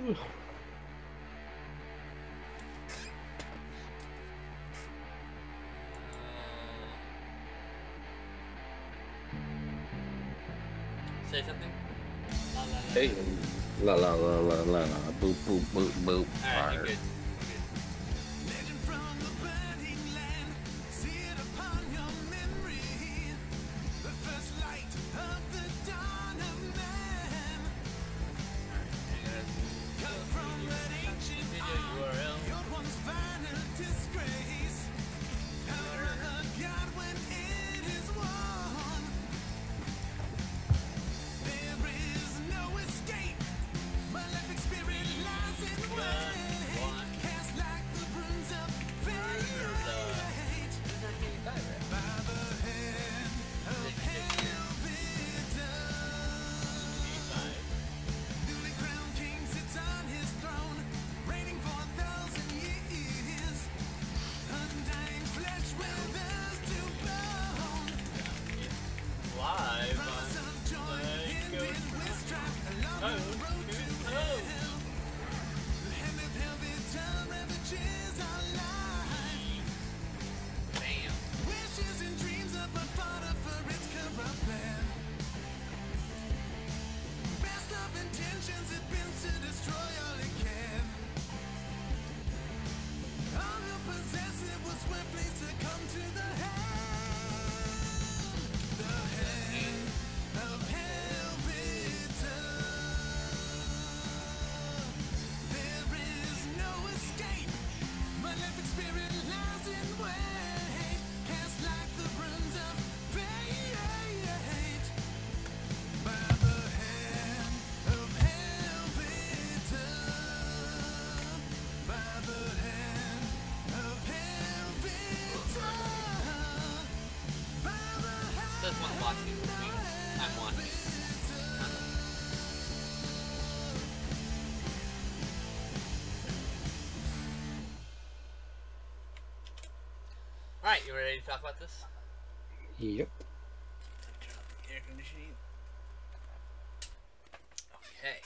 Say something. Hey, la la la la la la, boop boop boop boop. Alright, you're good. Alright, you ready to talk about this? Yep. Turn on the air conditioning. Okay.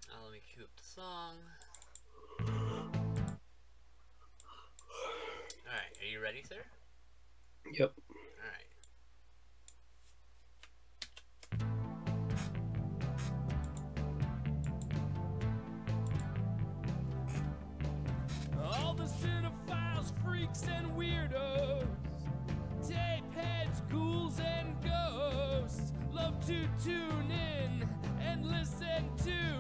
Now let me cue up the song. Alright, are you ready, sir? Yep. Alright. All the cinephiles, freaks, and weirdos, tape heads, ghouls, and ghosts love to tune in and listen to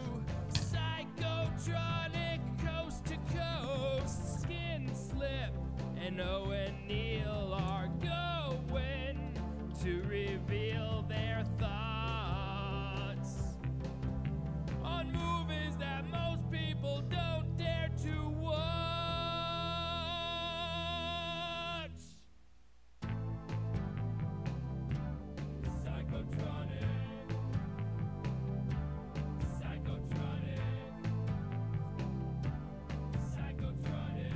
Psychotronic Coast to Coast. Skin Slip and Owen Neal are going to reveal their thoughts on movies that most people don't dare to watch. Psychotronic. Psychotronic. Psychotronic.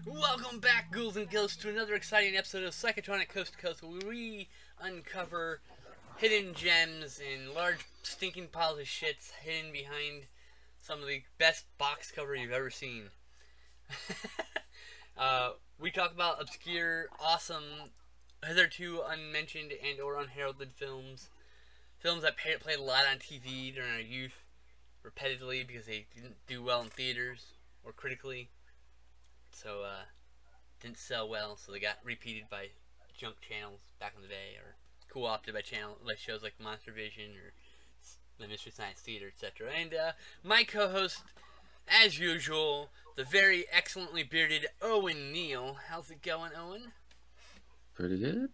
Welcome back, ghouls and ghosts, to another exciting episode of Psychotronic Coast to Coast, where we uncover hidden gems in large stinking piles of shits hidden behind some of the best box cover you've ever seen. We talk about obscure, awesome, hitherto unmentioned and or unheralded films. Films that played a lot on TV during our youth, repetitively because they didn't do well in theaters or critically. So, didn't sell well, so they got repeated by junk channels back in the day, or co-opted by shows like Monster Vision or the Mystery Science Theater, etc. And my co-host, as usual, the very excellently bearded Owen Neal. How's it going, Owen? Pretty good.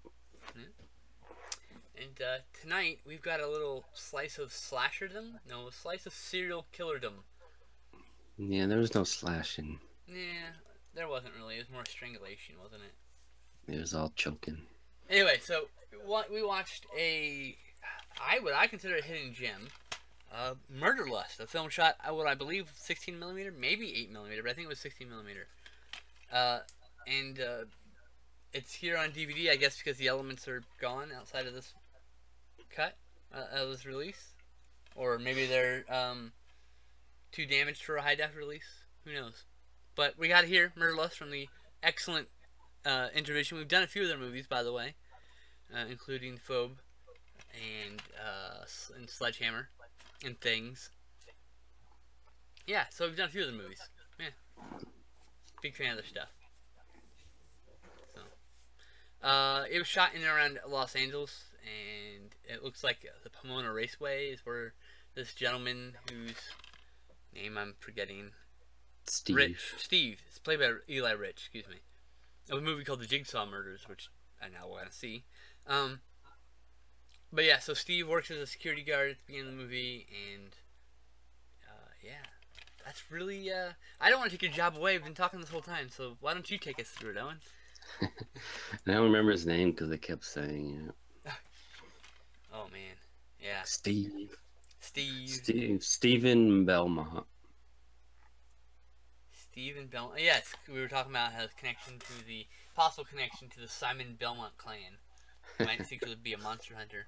Yeah. And tonight we've got a little slice of slasherdom. No, a slice of serial killerdom. Yeah, there was no slashing. Yeah, there wasn't really. It was more strangulation, wasn't it? It was all choking. Anyway, so we watched what I consider a hidden gem, Murderlust, a film shot what I believe 16mm, maybe 8mm, but I think it was 16mm. And it's here on DVD, I guess, because the elements are gone outside of this cut of this release, or maybe they're too damaged for a high def release. Who knows? But we got here Murderlust from the excellent Intervision. We've done a few of their movies, by the way, including Phobe and Sledgehammer and Things. Yeah, so we've done a few of their movies. Yeah, big fan of their stuff. So, it was shot in and around Los Angeles, and it looks like the Pomona Raceway is where this gentleman, whose name I'm forgetting, Steve. It's played by Eli Rich. Excuse me. Of a movie called The Jigsaw Murders, which I now want to see. But yeah, so Steve works as a security guard at the beginning of the movie, and yeah, that's really. I don't want to take your job away. We've been talking this whole time, so why don't you take us through it, Owen? I don't remember his name because they kept saying it. Oh man, yeah. Stephen Belmont. Stephen Belmont. Yes, we were talking about his connection to the possible connection to the Simon Belmont clan. He might secretly be a monster hunter.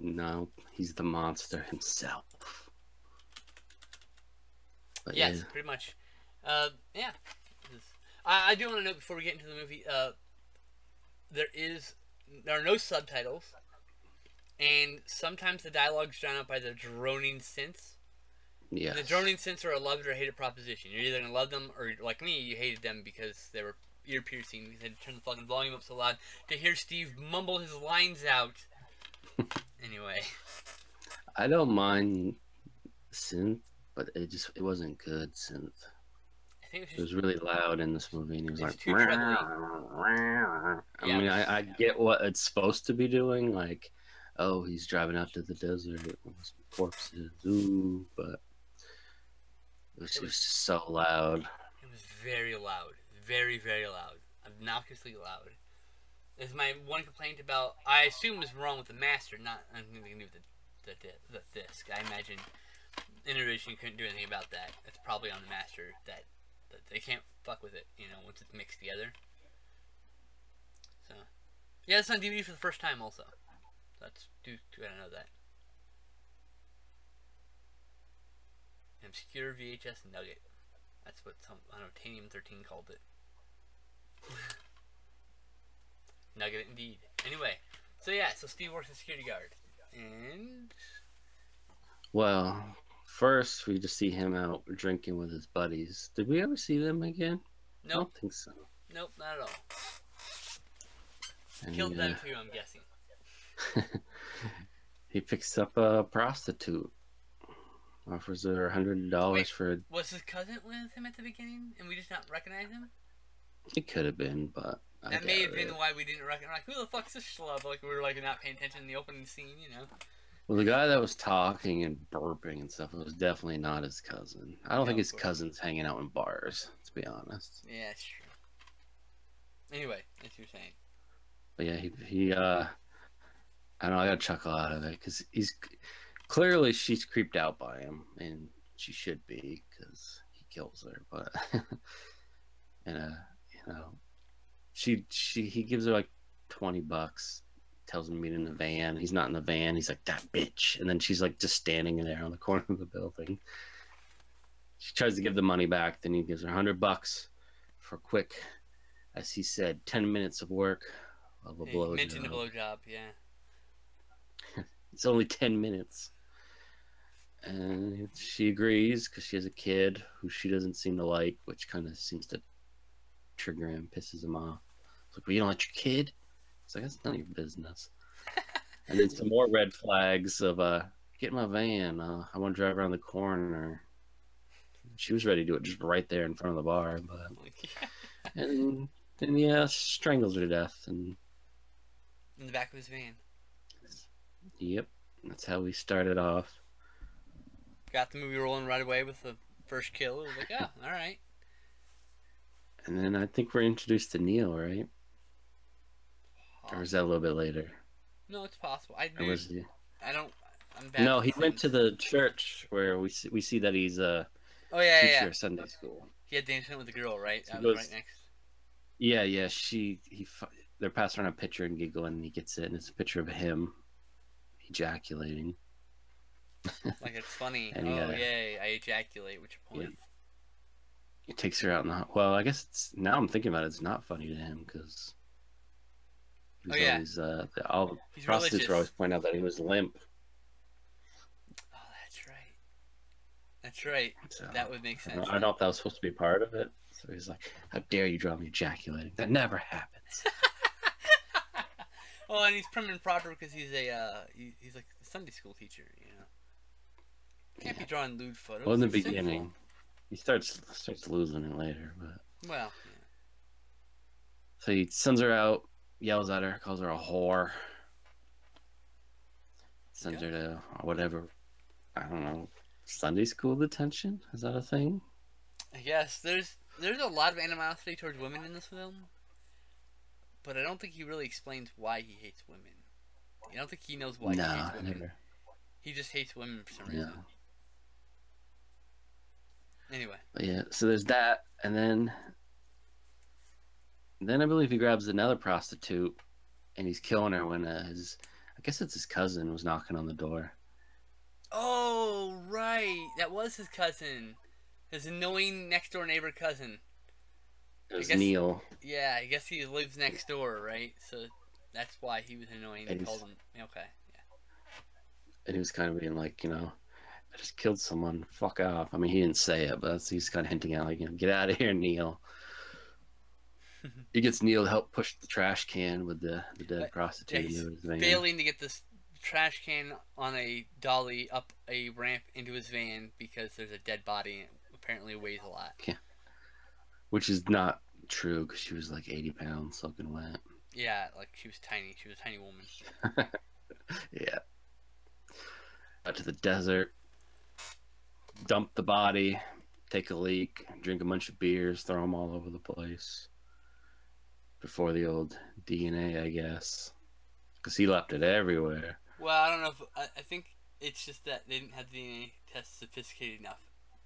No, he's the monster himself. But yes, yeah. pretty much. Yeah. I do want to note before we get into the movie, there are no subtitles, and sometimes the dialogue's drowned out by the droning synths. Yes. The droning synths are a love it or hate it proposition. You're either gonna love them, or like me, you hated them because they were ear piercing. You had to turn the fucking volume up so loud to hear Steve mumble his lines out. Anyway, I don't mind synth, but it wasn't good synth. I think It was really loud in this movie, and he was like, too trebly. I mean, I get what it's supposed to be doing, like, oh, he's driving out to the desert with some corpses, ooh, but it was just so loud. It was very loud. Very, very loud. Obnoxiously loud. Is my one complaint about, I assume is wrong with the master, not anything to do with the disc. I imagine Intervision couldn't do anything about that. It's probably on the master that they can't fuck with it, once it's mixed together. So, yeah, it's on DVD for the first time also. That's, gotta know that. Obscure VHS Nugget. That's what Tanium 13 called it. Nugget indeed. Anyway, so yeah, so Steve works as security guard. And... Well, first we just see him out drinking with his buddies. Did we ever see them again? Nope. I don't think so. Nope, not at all. And, killed them too, I'm guessing. He picks up a prostitute. Offers her $100 for... Was his cousin with him at the beginning, and we just not recognize him? It could have been, but... That may have been why we didn't recognize... Like, who the fuck's this schlub? Like, we were, not paying attention in the opening scene, Well, the guy that was talking and burping and stuff, it was definitely not his cousin. I don't think his cousin's hanging out in bars, to be honest. Yeah, it's true. Anyway, as you were saying. But yeah, he I know, I got a chuckle out of it, because clearly she's creeped out by him, and she should be, because he kills her, but... and, he gives her, like, $20, tells him to meet in the van. He's not in the van. He's like, that bitch. And then she's, like, just standing there on the corner of the building. She tries to give the money back, then he gives her $100 for a quick, as he said, 10 minutes of work of a blowjob. He mentioned a blowjob, yeah. It's only 10 minutes. And she agrees because she has a kid who she doesn't seem to like, which kind of seems to trigger him, pisses him off. It's like, well, you don't like your kid? It's like, that's none of your business. And then some more red flags of, get in my van. I want to drive around the corner. She was ready to do it just right there in front of the bar. But and then, yeah, strangles her to death. And in the back of his van. Yep, that's how we started off. Got the movie rolling right away with the first kill. It was like, oh, all right. And then I think we're introduced to Neil, right? Or was that a little bit later? No, it's possible. I'm bad. No, he went to the church where we see that he's a teacher at Sunday school. He had the incident with the girl, right? So that was right next. Yeah. They're passing around a picture and giggling, and he gets it, and it's a picture of him ejaculating. Like it's funny. And Oh yay! I ejaculate. What's your point? he takes her out in the. Well, I guess now I'm thinking about it. It's not funny to him because. Oh yeah. Always, all the He's prostitutes religious. were always pointing out that he was limp. Oh, that's right. That's right. So, That would make sense. I don't know if that was supposed to be part of it. So he's like, "How dare you draw me ejaculating? That never happens." Oh, and he's prim and proper because he's he's like a Sunday school teacher, you know. Can't be drawing lewd photos. Well, in the It's beginning, he starts losing it later, but sinful. Well, yeah. so he sends her out, yells at her, calls her a whore, sends her to whatever, I don't know, Sunday school detention. Is that a thing? I guess there's a lot of animosity towards women in this film, but I don't think he really explains why he hates women. I don't think he knows why he hates women. Never. He just hates women for some reason. Anyway. But yeah, so there's that, and then I believe he grabs another prostitute, and he's killing her when I guess it's his cousin, was knocking on the door. Oh, right. That was his cousin. His annoying next door neighbor cousin. It was Neil. Yeah, I guess he lives next door, right? So that's why he was annoying and told him. Okay, yeah. And he was kind of being like, I just killed someone. Fuck off. I mean, he didn't say it, but he's kind of hinting at, like, get out of here, Neil. He gets Neil to help push the trash can with the dead prostitute. Yeah, he's failing to get this trash can on a dolly up a ramp into his van because there's a dead body and it apparently weighs a lot. Yeah. Which is not true because she was like 80 pounds soaking wet. Yeah, like she was tiny. She was a tiny woman. Yeah. Out to the desert. Dump the body. Take a leak. Drink a bunch of beers. Throw them all over the place. Before the old DNA, I guess. Because he left it everywhere. Well, I don't know if... I think it's just that they didn't have DNA tests sophisticated enough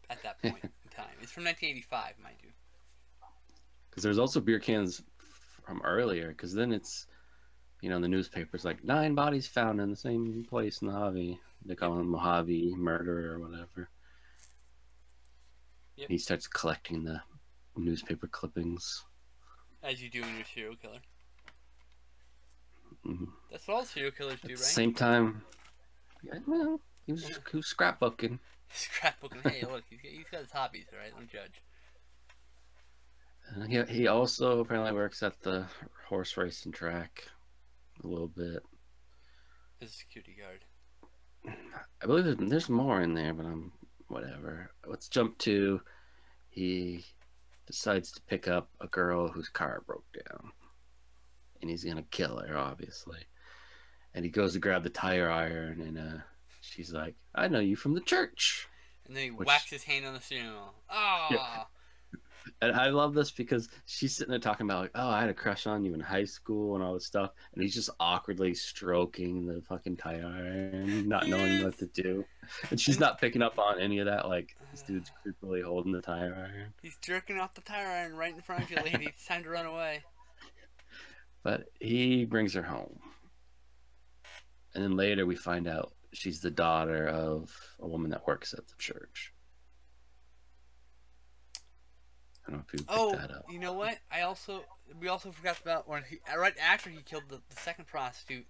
at that point in time. It's from 1985, mind you. Because there's also beer cans from earlier. Because then it's, the newspapers like 9 bodies found in the same place in the Mojave. They call him Mojave murderer or whatever. Yep. He starts collecting the newspaper clippings. As you do when you're a serial killer. Mm-hmm. That's what all serial killers do, right? At the same time, yeah, well, he was scrapbooking. Scrapbooking. Hey, look, he's got his hobbies, all right? Don't judge. He also apparently works at the horse racing track a little bit. As a security guard. I believe there's more in there, but whatever. Let's jump to he decides to pick up a girl whose car broke down. And he's going to kill her, obviously. And he goes to grab the tire iron, and she's like, I know you from the church. And then he whacks his hand on the steering wheel. Oh! Yeah. And I love this because she's sitting there talking about, like, oh, I had a crush on you in high school and all this stuff. And he's just awkwardly stroking the fucking tire iron, not knowing what to do. And she's not picking up on any of that. Like, this dude's creepily holding the tire iron. He's jerking off the tire iron right in front of you, lady. It's time to run away. But he brings her home. And then later we find out she's the daughter of a woman that works at the church. I don't know if you picked that up. You know what? We also forgot about when right after he killed the second prostitute,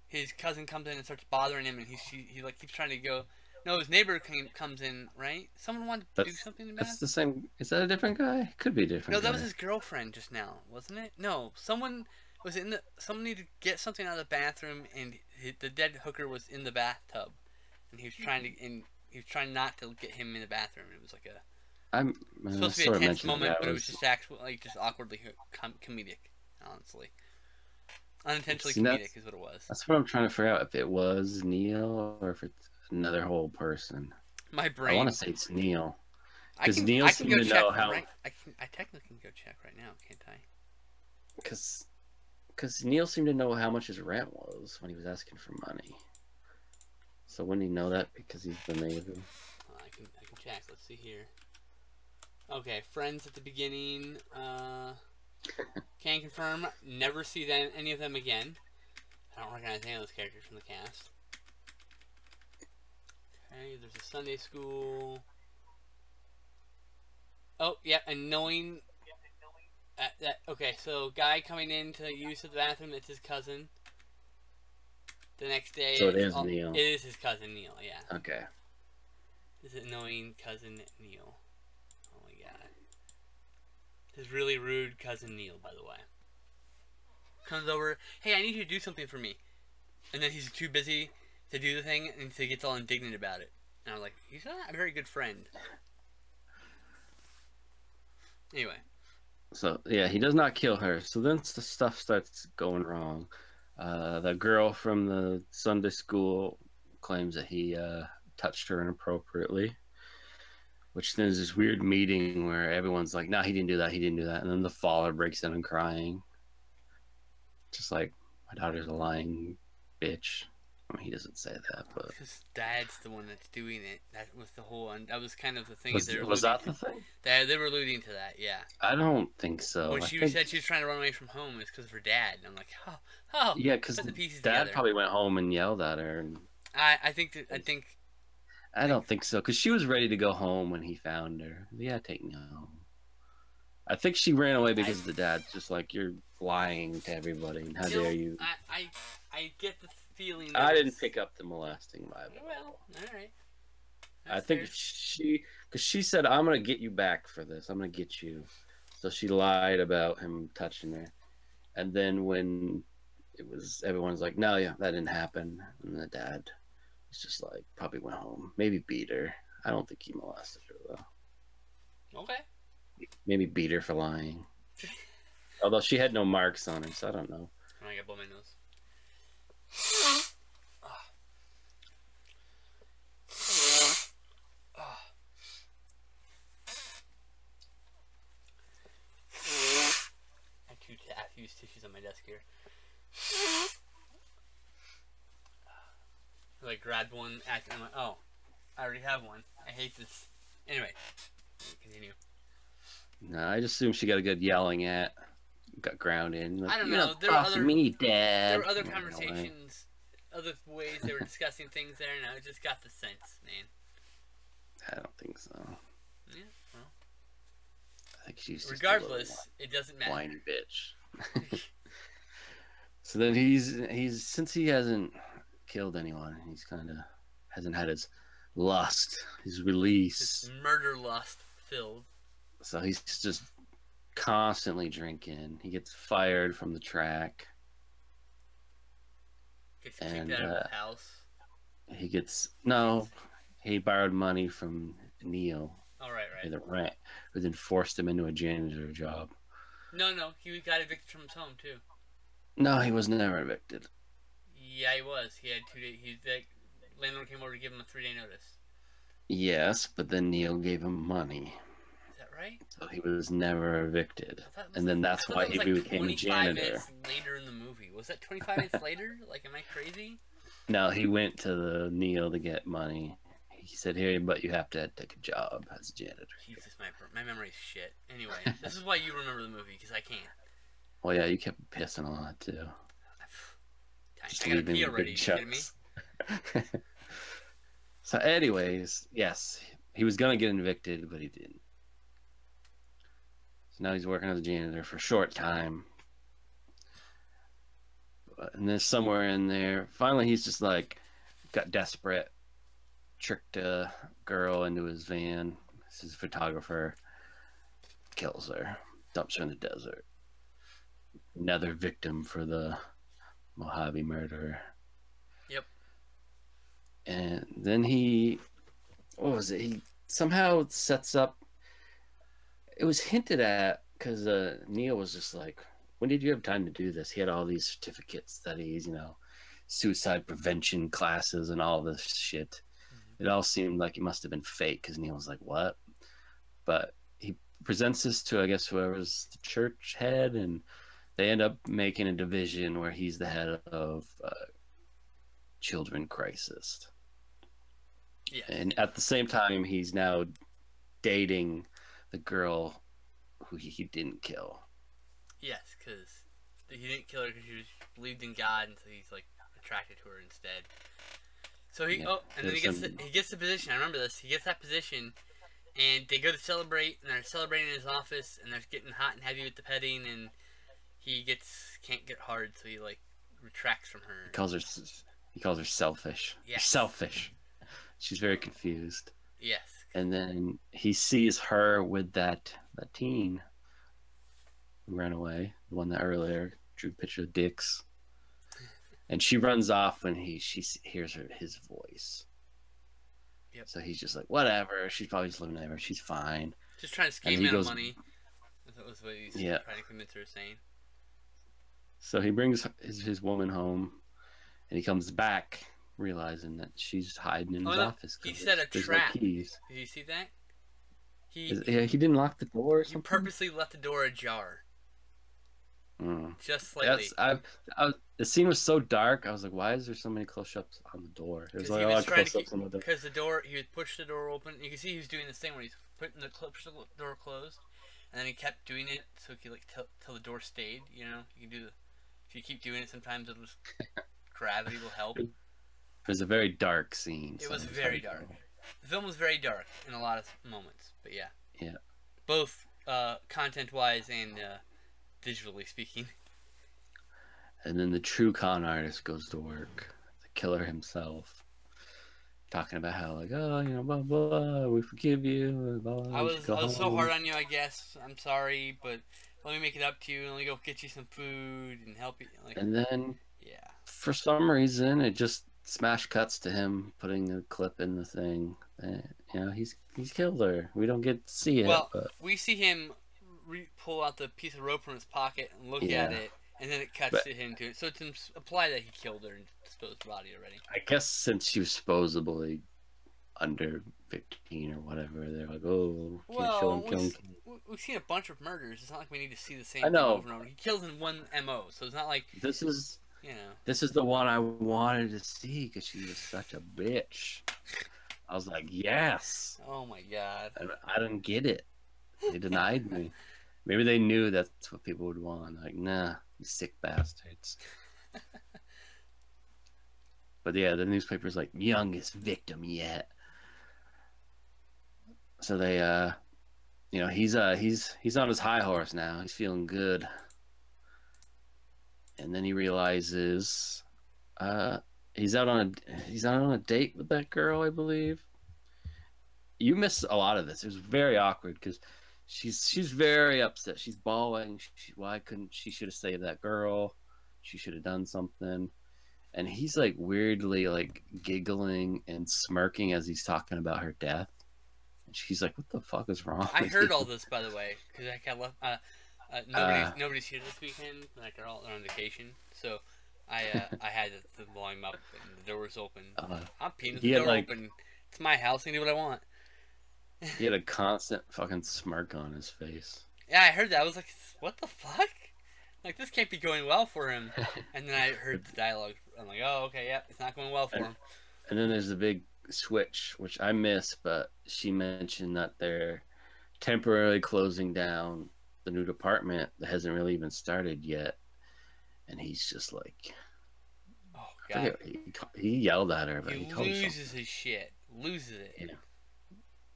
his cousin comes in and starts bothering him, and he like keeps trying to go. No, his neighbor comes in, right? Someone wanted to do something about it. That's the same. Is that a different guy? Could be different. No, that was his girlfriend just now, wasn't it? No, someone was in the. Someone needed to get something out of the bathroom, and the dead hooker was in the bathtub, and he was trying not to get him in the bathroom. It was like a. I'm supposed to be a tense moment, but it was just just awkwardly comedic, honestly. Unintentionally comedic is what it was. That's what I'm trying to figure out, if it was Neil or if it's another whole person. My brain. I want to say it's Neil. Because I Neil seemed to know how. Right? I technically can go check right now, can't I? Because Neil seemed to know how much his rent was when he was asking for money. So wouldn't he know that because he's the neighbor? I can check. Let's see here. Okay, friends at the beginning. Can confirm, never see any of them again. I don't recognize any of those characters from the cast. Okay, there's a Sunday school. Oh, yeah, and knowing... okay, so guy coming in to use the bathroom, it's his cousin. The next day... So it is Neil. It is his cousin, Neil, yeah. Okay. His annoying cousin, Neil. Oh my god. His really rude cousin, Neil, by the way. Comes over, hey, I need you to do something for me. And then he's too busy to do the thing, and so he gets all indignant about it. And I'm like, he's not a very good friend. Anyway. So, yeah, he does not kill her. So then the stuff starts going wrong. The girl from the Sunday school claims that he touched her inappropriately. Which then is this weird meeting where everyone's like, no, he didn't do that, he didn't do that. And then the father breaks in and crying. Just like, my daughter's a lying bitch. I mean, he doesn't say that, but... His dad's the one that's doing it. That was the whole... that was kind of the thing. Was that the thing? They were alluding to that, yeah. I don't think so. When she said she was trying to run away from home, it's because of her dad. And I'm like, oh. Yeah, because dad together. probably went home and yelled at her. And... I don't think so, because she was ready to go home when he found her. Yeah, take me home. I think she ran away because the dad's just like, you're lying to everybody. And how dare you? I get the feeling. I didn't pick up the molesting vibe. Well, alright. I think because she said, I'm going to get you back for this. I'm going to get you. So she lied about him touching her. And then when everyone's like, no, yeah, that didn't happen. And the dad was just like, probably went home. Maybe beat her. I don't think he molested her, though. Okay. Maybe beat her for lying. Although she had no marks on her, so I don't know. I gotta blow my nose. I have to use tissues on my desk here. I grabbed one, I'm like, oh, I already have one. I hate this. Anyway, continue. No, I just assume she got a good yelling at. Got grounded. Like, I don't know. There were other conversations, other ways they were discussing things there, and I just got the sense, man. I don't think so. Yeah, well. I think she's just regardless, it doesn't matter. Whiny bitch. So then he's since he hasn't killed anyone, he's kind of hasn't had his lust, his release. His murder lust filled. So he's just constantly drinking. He gets fired from the track. Gets kicked out of his house. He borrowed money from Neil. Oh, right. In the rent, who then forced him into a janitor job. No, he got evicted from his home too. No, he was never evicted. Yeah, he was. He had 2 days. Landlord came over to give him a 3-day notice. Yes, but then Neil gave him money. Is that right? So he was never evicted. And then that's why he became a janitor. 25 minutes later in the movie. Was that 25 minutes later? Like, am I crazy? No, he went to the Neil to get money. He said, here, but you have to take a job as a janitor. Jesus, my memory's shit. Anyway, this is why you remember the movie, because I can't. Well, yeah, you kept pissing a lot, too. I gotta pee already, you kidding me? So anyways, yes, he was going to get evicted, but he didn't. So now he's working as a janitor for a short time. And then somewhere in there, finally he's just like, got desperate, tricked a girl into his van. This is a photographer. Kills her. Dumps her in the desert. Another victim for the Mojave murderer. Yep. And then he somehow sets up, it was hinted at because Neil was just like, when did you have time to do this? He had all these certificate studies, suicide prevention classes and all this shit. It all seemed like it must have been fake because Neil was like, what? But he presents this to, I guess, whoever's the church head, and they end up making a division where he's the head of children crisis. Yes. And at the same time, he's now dating the girl who he didn't kill. Yes, because he didn't kill her because she believed in God, and so he's like attracted to her instead. So and then he gets the position. I remember this. He gets that position, and they go to celebrate, and they're celebrating in his office, and they're getting hot and heavy with the petting, and he can't get hard, so he like retracts from her. He calls her selfish. Yes. You're selfish. She's very confused. Yes. And then he sees her with that teen who ran away, the one that earlier drew a picture of dicks. And she runs off when she hears his voice. Yep. So he's just like, whatever. She's probably just living there. She's fine. Just trying to scheme out money. That was what he's trying to convince her of saying. So he brings his woman home, and he comes back realizing that she's hiding in his office. He set a trap. Did you see that? He didn't lock the door or something? He purposely left the door ajar. Just slightly. The scene was so dark. I was like, "Why is there so many close-ups on the door?" There's like a lot of close-ups on the door. Because he would push the door open. You can see he was doing this thing where he's putting the door closed, and then he kept doing it so he could like till the door stayed. You know, you can do if you keep doing it, sometimes it'll just gravity will help. It was a very dark scene. It was very dark. The film was very dark in a lot of moments, but yeah. Yeah. Both content-wise and visually speaking. And then the true con artist goes to work, the killer himself, talking about how like, oh, blah blah, we forgive you. Blah, I was so hard on you, I guess. I'm sorry, but let me make it up to you, and let me go get you some food and help you. Like, and then, yeah, for some reason, it just smash cuts to him putting a clip in the thing. He's killed her. We don't get to see it. Well, but we see him pull out the piece of rope from his pocket and look at it. And then it cuts to him too. So it's implied that he killed her and disposed the body already. I guess since she was supposedly under 15 or whatever, they're like, oh, can't show him killing. We've seen a bunch of murders. It's not like we need to see the same thing over and over. He kills in one MO, so it's not like this is the one I wanted to see because she was such a bitch. I was like, yes. Oh my god. And I didn't get it. They denied me. Maybe they knew that's what people would want. Like, nah, you sick bastards. But yeah, the newspaper's like, youngest victim yet. So they, he's on his high horse now. He's feeling good. And then he realizes, he's out on a date with that girl, I believe. You missed a lot of this. It was very awkward because she's very upset. She's bawling. She should have saved that girl. She should have done something. And he's like weirdly like giggling and smirking as he's talking about her death. And she's like, "What the fuck is wrong?" I heard all this, by the way, because I kind of left. Nobody's here this weekend. Like they're all on vacation, so I had the volume up and the door was open. I'm peeing with the door open. It's my house. I can do what I want. He had a constant fucking smirk on his face. Yeah, I heard that. I was like, what the fuck? Like, this can't be going well for him. And then I heard the dialogue. I'm like, oh, okay, yeah, it's not going well for him. And then there's the big switch, which I missed, but she mentioned that they're temporarily closing down the new department that hasn't really even started yet. And he's just like... Oh, God. He yelled at her, but he loses his shit. Loses it. Yeah.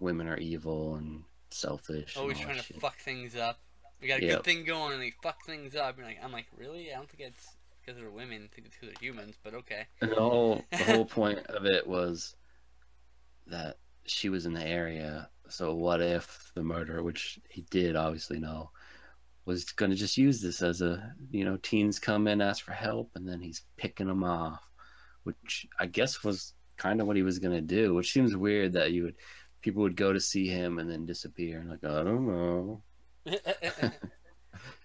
Women are evil and selfish. Always trying to fuck things up. We got a good thing going and they fuck things up. I'm like, really? I don't think it's because they're women. I think it's because they're humans, but okay. And the whole point of it was that she was in the area. So what if the murderer, which he did obviously know, was going to just use this as a, teens come in, ask for help, and then he's picking them off, which I guess was kind of what he was going to do, which seems weird that people would go to see him and then disappear and like, I don't know. But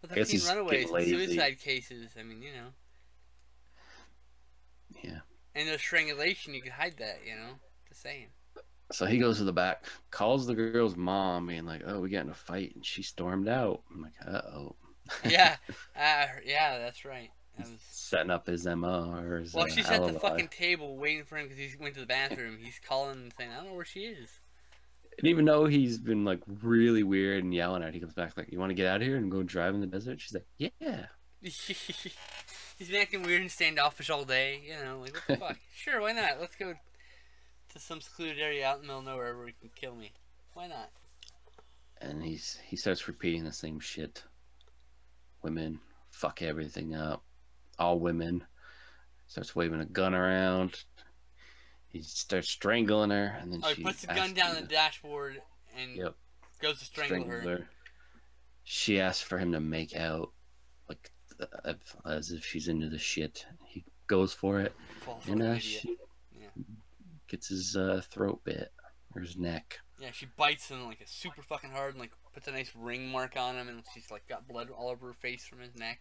I guess he's runaways and suicide cases. I mean, Yeah. And there's strangulation, you could hide that, Just saying. So he goes to the back, calls the girl's mom, being like, "Oh, we got in a fight," and she stormed out. I'm like, "Uh-oh." Yeah, that's right. Setting up his MO or his. Well, she's at the fucking table waiting for him because he went to the bathroom. He's calling and saying, "I don't know where she is." And even though he's been like really weird and yelling at her, he comes back like, "You want to get out of here and go drive in the desert?" She's like, "Yeah." He's been acting weird and standoffish all day. You know, like, what the fuck? Sure, why not? Let's go to some secluded area out in the middle of nowhere where he can kill me. Why not? And he starts repeating the same shit. Women fuck everything up. All women. Starts waving a gun around. He starts strangling her, and then He puts the gun down the dashboard and goes to strangle her. She asks for him to make out, like as if she's into the shit. He goes for it, and she gets his throat bit or his neck. Yeah, she bites him like a super fucking hard and like puts a nice ring mark on him, and she's like got blood all over her face from his neck.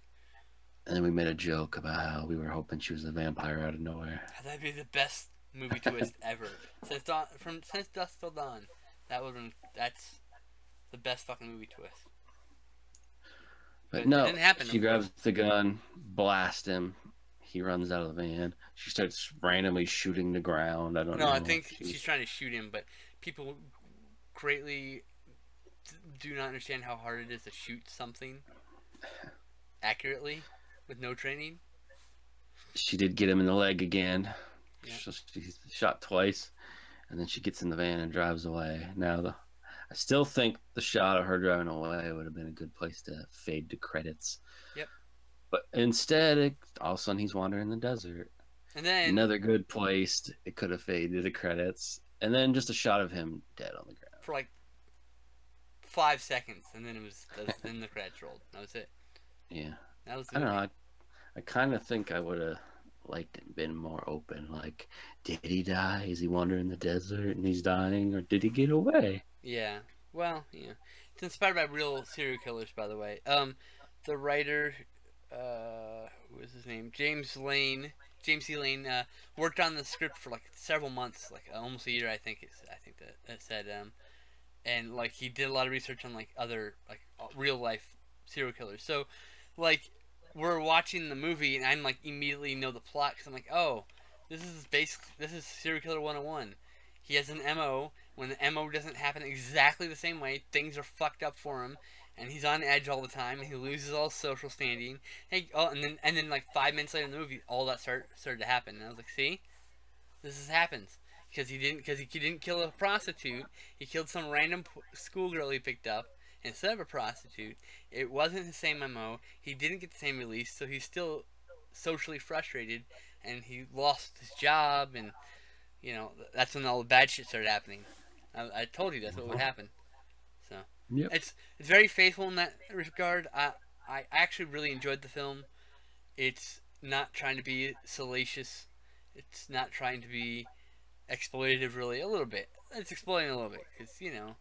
And then we made a joke about how we were hoping she was a vampire out of nowhere. That'd be the best movie twist ever. Since Dusk Till Dawn, that's the best fucking movie twist. But no, it didn't happen, she grabs the gun, blasts him. He runs out of the van. She starts randomly shooting the ground. I don't know. No, I think she's trying to shoot him, but people greatly do not understand how hard it is to shoot something accurately with no training. She did get him in the leg again. Yeah. She shot twice, and then she gets in the van and drives away. Now, I still think the shot of her driving away would have been a good place to fade to credits. Yep. But instead, all of a sudden, he's wandering the desert. And then another good place. It could have faded to credits, and then just a shot of him dead on the ground for like 5 seconds, and then then the credits rolled. That was it. Yeah. That was. I don't know. I kind of think I would have liked it been more open. Like, did he die? Is he wandering the desert and he's dying, or did he get away? Yeah. Well, yeah. It's inspired by real serial killers, by the way. The writer, who is his name? James C. Lane, worked on the script for like several months, like almost a year, I think that it said. And like he did a lot of research on like other like real life serial killers. So, like, we're watching the movie and I'm like immediately know the plot because I'm like, oh, this is serial killer 101. He has an MO. When the MO doesn't happen exactly the same way, things are fucked up for him, and he's on edge all the time, and he loses all social standing. And then like 5 minutes later in the movie, all that started to happen. And I was like, see, this happens because he didn't kill a prostitute. He killed some random schoolgirl he picked up instead of a prostitute. It wasn't the same MO. He didn't get the same release, so he's still socially frustrated, and he lost his job, and you know that's when all the bad shit started happening. I told you that's what would happen. So yep. It's very faithful in that regard. I actually really enjoyed the film. It's not trying to be salacious. It's not trying to be exploitative, really. A little bit. It's exploiting a little bit because you know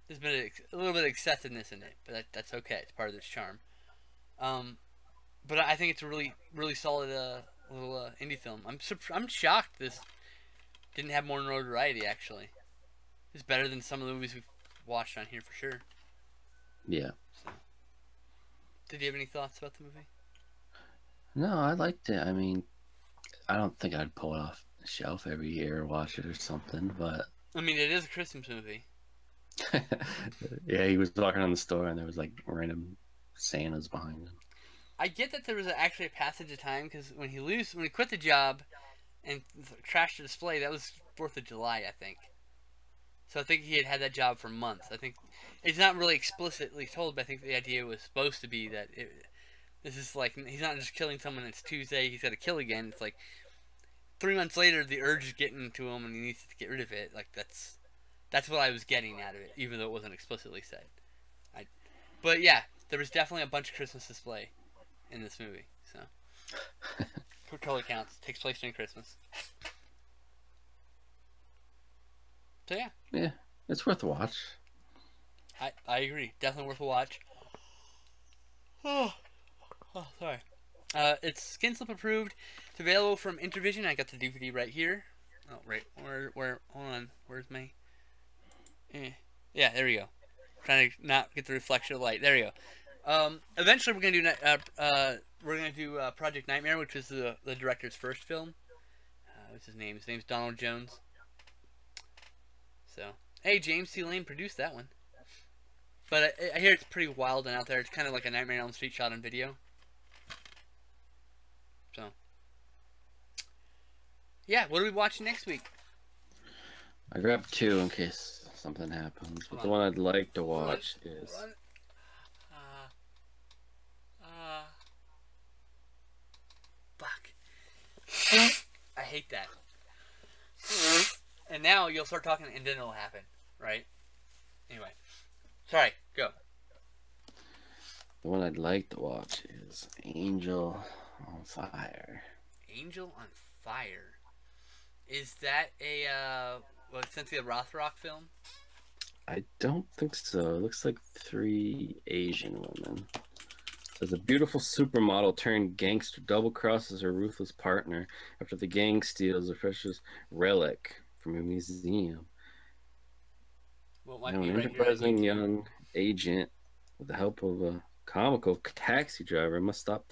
there's been a little bit of excessiveness in it, but that's okay. It's part of its charm. But I think it's a really really solid little indie film. I'm shocked this didn't have more notoriety. Actually, it's better than some of the movies we've watched on here for sure. Yeah. So, did you have any thoughts about the movie? No, I liked it. I mean, I don't think I'd pull it off the shelf every year or watch it or something, but I mean, it is a Christmas movie. Yeah, he was walking on the store and there was like random Santas behind him. I get that there was actually a passage of time because when he quit the job and trashed the display, that was 4th of July, I think. So I think he had that job for months. I think it's not really explicitly told, but I think the idea was supposed to be that this is like he's not just killing someone. It's Tuesday. He's got to kill again. It's like 3 months later, the urge is getting to him, and he needs to get rid of it. Like that's what I was getting out of it, even though it wasn't explicitly said. But yeah, there was definitely a bunch of Christmas display in this movie. So totally counts. Takes place during Christmas. So yeah. Yeah, it's worth a watch. I agree. Definitely worth a watch. Oh, sorry. It's skin slip approved. It's available from Intervision. I got the DVD right here. Oh, right. Where? Hold on. Where's my? Yeah, there we go. Trying to not get the reflection of light. There you go. Eventually, we're gonna do Project Nightmare, which is the director's first film. What's his name? His name's Donald Jones. So Hey, James C. Lane produced that one. But I hear it's pretty wild and out there. It's kind of like a Nightmare on Elm Street shot on video. So, yeah, what are we watching next week? I grabbed 2 in case something happens. But the one I'd like to watch is... Fuck. I hate that. And now you'll start talking and then it'll happen, right? Anyway. Sorry, go. The one I'd like to watch is Angel on Fire. Angel on Fire. Is that a, essentially a Rothrock film? I don't think so. It looks like 3 Asian women. Says a beautiful supermodel turned gangster double crosses her ruthless partner after the gang steals a precious relic from a museum. Well, An enterprising young agent, with the help of a comical taxi driver, must stop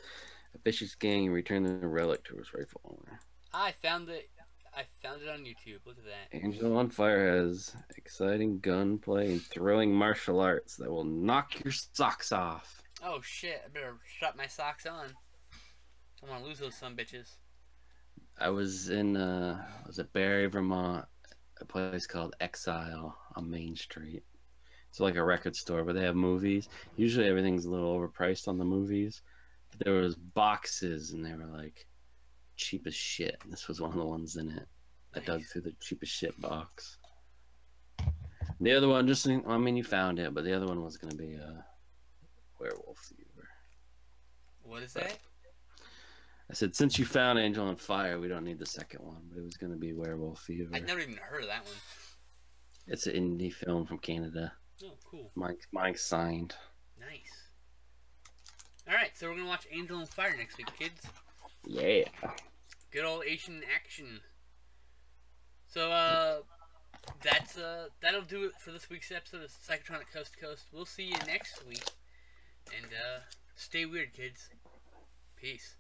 a vicious gang and return the relic to its rightful owner. I found it on YouTube. Look at that. Angel on Fire has exciting gunplay and thrilling martial arts that will knock your socks off. Oh shit! I better strap my socks on. I don't want to lose those some bitches. I was in was it Barrie, Vermont, a place called Exile on Main Street. It's like a record store where they have movies. Usually everything's a little overpriced on the movies, but there was boxes and they were like cheap as shit. This was one of the ones in it. I dug through the cheapest shit box. The other one, I mean, you found it, but the other one was gonna be Werewolf Fever. What is that? I said, since you found Angel on Fire, we don't need the second one, but it was going to be Werewolf Fever. I've never even heard of that one. It's an indie film from Canada. Oh, cool. Mike signed. Nice. Alright, so we're going to watch Angel on Fire next week, kids. Yeah. Good old Asian action. So, that'll do it for this week's episode of Psychotronic Coast to Coast. We'll see you next week. And, stay weird, kids. Peace.